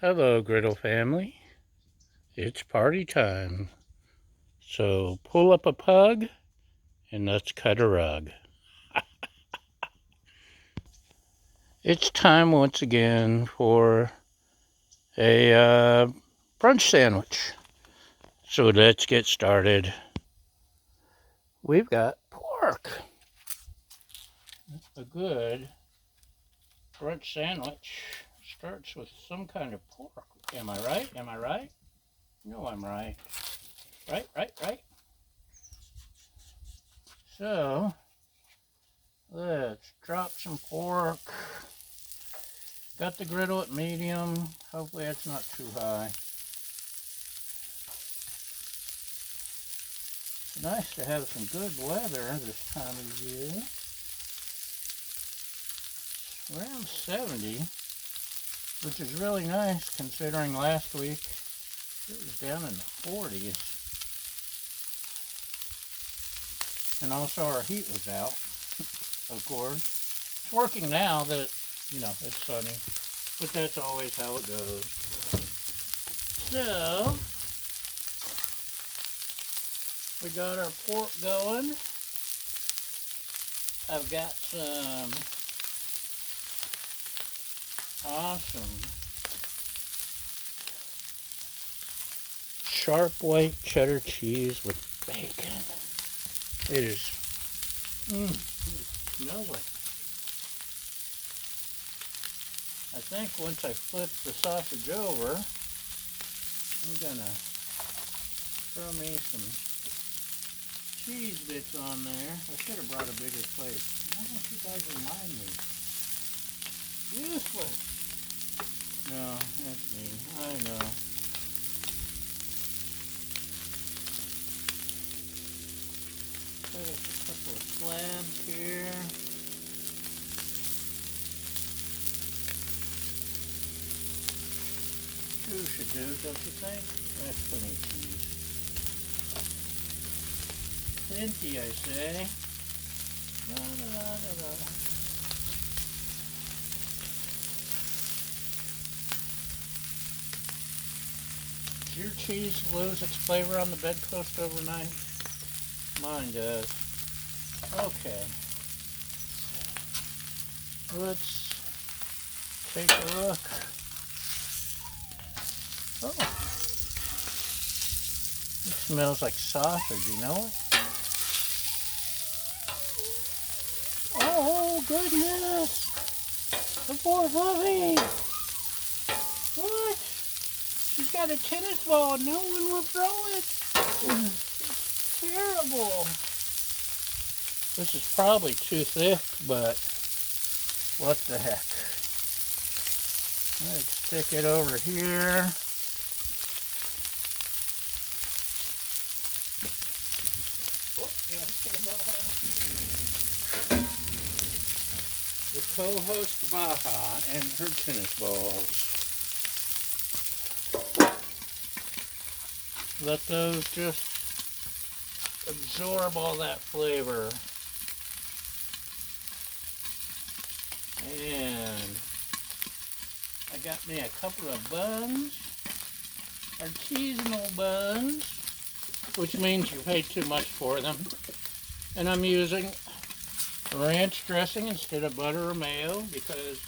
Hello, Griddle family. It's party time. So pull up a pug and let's cut a rug. It's time once again for a brunch sandwich. So let's get started. We've got pork. A good brunch sandwich starts with some kind of pork. Am I right? Am I right? No, I'm right. Right. So let's drop some pork. Got the griddle at medium. Hopefully it's not too high. It's nice to have some good weather this time of year. Around 70, which is really nice considering last week it was down in the 40s. And also our heat was out, of course. It's working now that, it's sunny. But that's always how it goes. So, we got our pork going. I've got some awesome sharp white cheddar cheese with bacon. It is, it smells like. I think once I flip the sausage over, I'm gonna throw me some cheese bits on there. I should have brought a bigger plate. Why don't you guys remind me? Useless. No, that's me. I know. Cut up a couple of slabs here. Two should do, don't you think? That's plenty of cheese. Plenty, I say. La. Does your cheese lose its flavor on the bedpost overnight? Mine does. Okay. Let's take a look. Oh. It smells like sausage, you know it? Oh, goodness! The poor puppy! What? She's got a tennis ball and no one will throw it! It's terrible! This is probably too thick, but what the heck. Let's stick it over here. The co-host Baja and her tennis balls. Let those just absorb all that flavor. And I got me a couple of buns, artisanal buns, which means you pay too much for them. And I'm using ranch dressing instead of butter or mayo because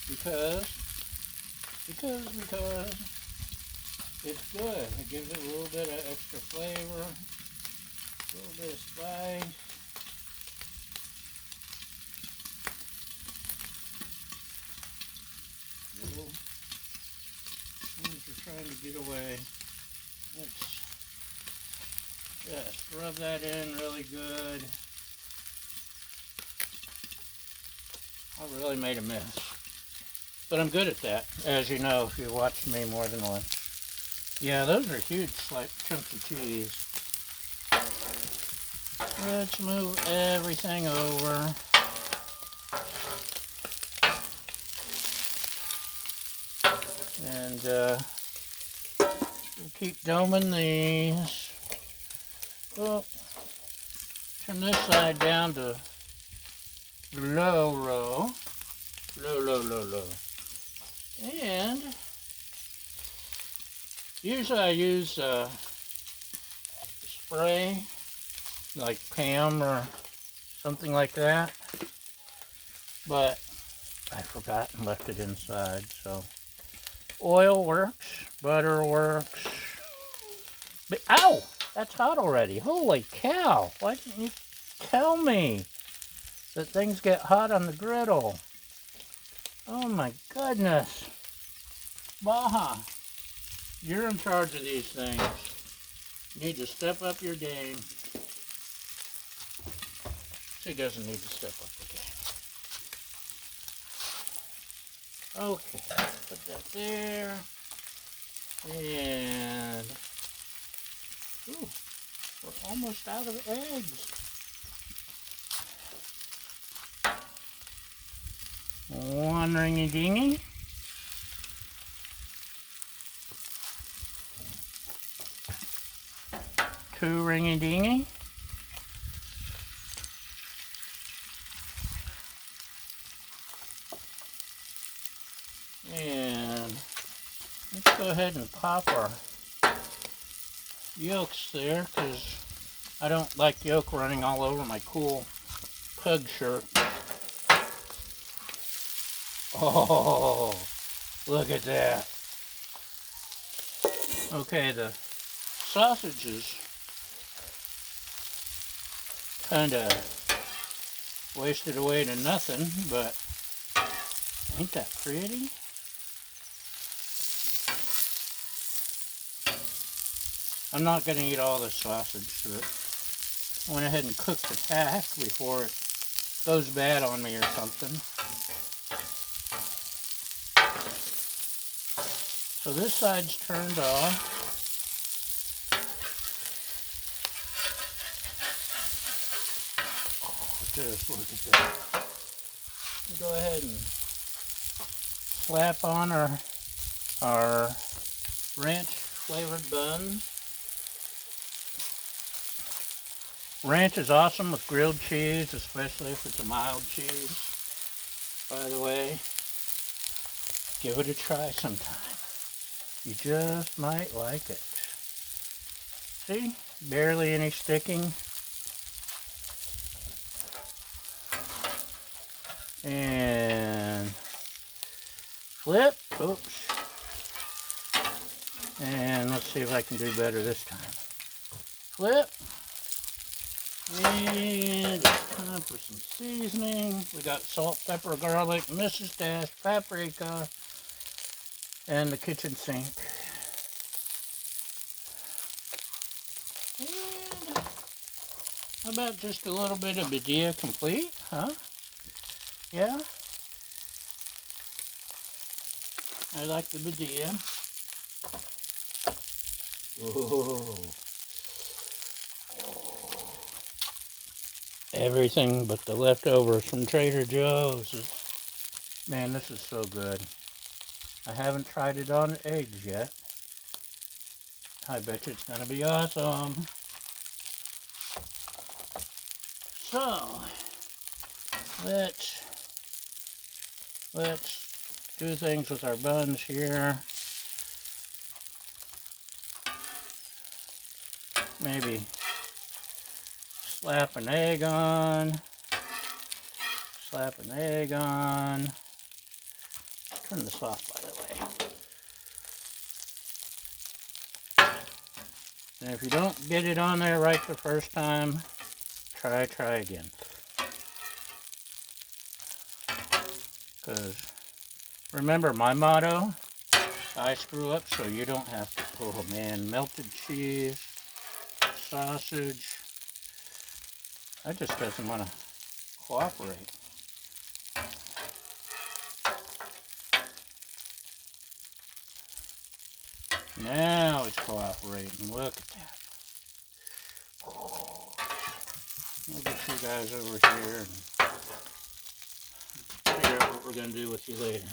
it's good. It gives it a little bit of extra flavor, a little bit of spice. Things are trying to get away. Let's just rub that in really good. I really made a mess. But I'm good at that, as you know if you watched me more than once. Yeah, those are huge chunks of cheese. Let's move everything over. And we'll keep doming these. Oh, turn this side down to low. And usually I use spray like Pam or something like that, but I forgot and left it inside. So oil works, butter works. But, ow! That's hot already. Holy cow! Why didn't you tell me that things get hot on the griddle? Oh my goodness. Baja, you're in charge of these things. You need to step up your game. She doesn't need to step up the game. Okay, put that there. And, ooh, we're almost out of eggs. One ringy dingy. Two ringy dingy. And let's go ahead and pop our yolks there, because I don't like yolk running all over my cool pug shirt. Oh, look at that. Okay, the sausages kind of wasted away to nothing, but ain't that pretty? I'm not going to eat all the sausage, but I went ahead and cooked the pack before it goes bad on me or something. So this side's turned off. Oh, just look at that. We'll go ahead and slap on our ranch flavored buns. Ranch is awesome with grilled cheese, especially if it's a mild cheese. By the way, give it a try sometime. You just might like it. See? Barely any sticking. And flip. Oops. And let's see if I can do better this time. Flip. And it's time for some seasoning. We got salt, pepper, garlic, Mrs. Dash, paprika, and the kitchen sink. And how about just a little bit of Badia complete, huh? Yeah? I like the Badia. Whoa. Everything but the leftovers from Trader Joe's. Man, this is so good. I haven't tried it on eggs yet. I bet you it's gonna be awesome. So, let's do things with our buns here. Maybe slap an egg on. Slap an egg on. Turn this off, by the way. And if you don't get it on there right the first time, try again. Because remember my motto, I screw up so you don't have to. Oh man, melted cheese, sausage. That just doesn't want to cooperate. Now it's cooperating. Look at that. Oh. We'll get you guys over here and figure out what we're going to do with you later.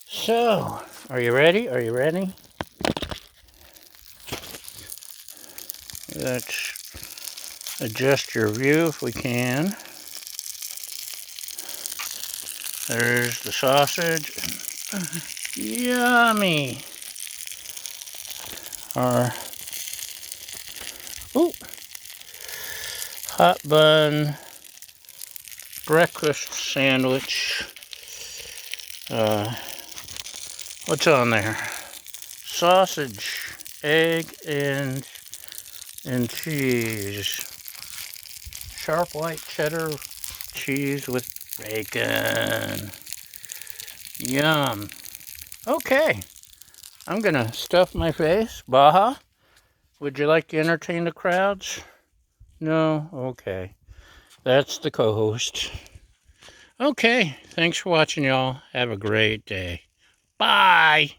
So, are you ready? Are you ready? Let's adjust your view if we can. There's the sausage. Yummy. Our hot bun breakfast sandwich. What's on there? Sausage, egg, and cheese. Sharp white cheddar cheese with bacon. Yum. Okay. I'm gonna stuff my face. Baja, would you like to entertain the crowds? No? Okay. That's the co-host. Okay. Thanks for watching, y'all. Have a great day. Bye.